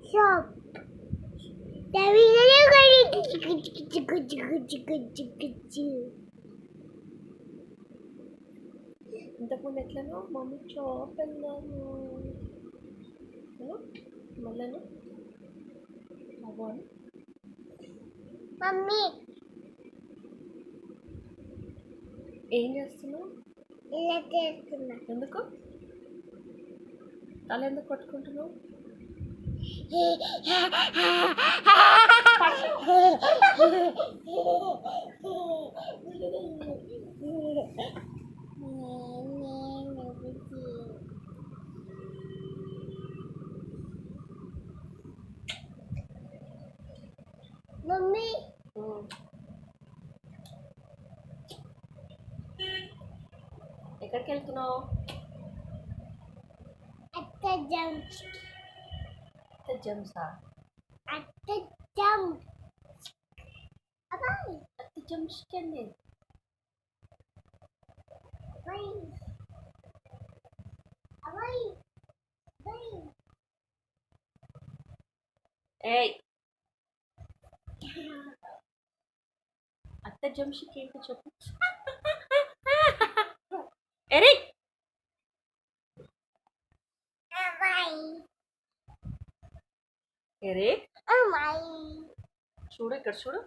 Shop. Tapi saya kali kecil. ఇంతకుముందు ఎట్లనో mummy shop వెళ్ళాను మళ్ళీ అవ్వను Mami, ఏం చేస్తున్నావు ఇలా చేస్తున్నా. ఎందుకు తల ఎందుకు కొట్టుకుంటున్నావు Mami, ఎక్కడికి వెళ్తున్నావు atta jump. జమ్సా Atta jump. Abang, అత్త జమ్స్కి వెళ్ళి abang. Abang. Abang. ఏయ్ అత్త జంషికి ఏంటి చెప్పు ఎరే Abang. ఎరే Abang. చూడు ఇక్కడ చూడు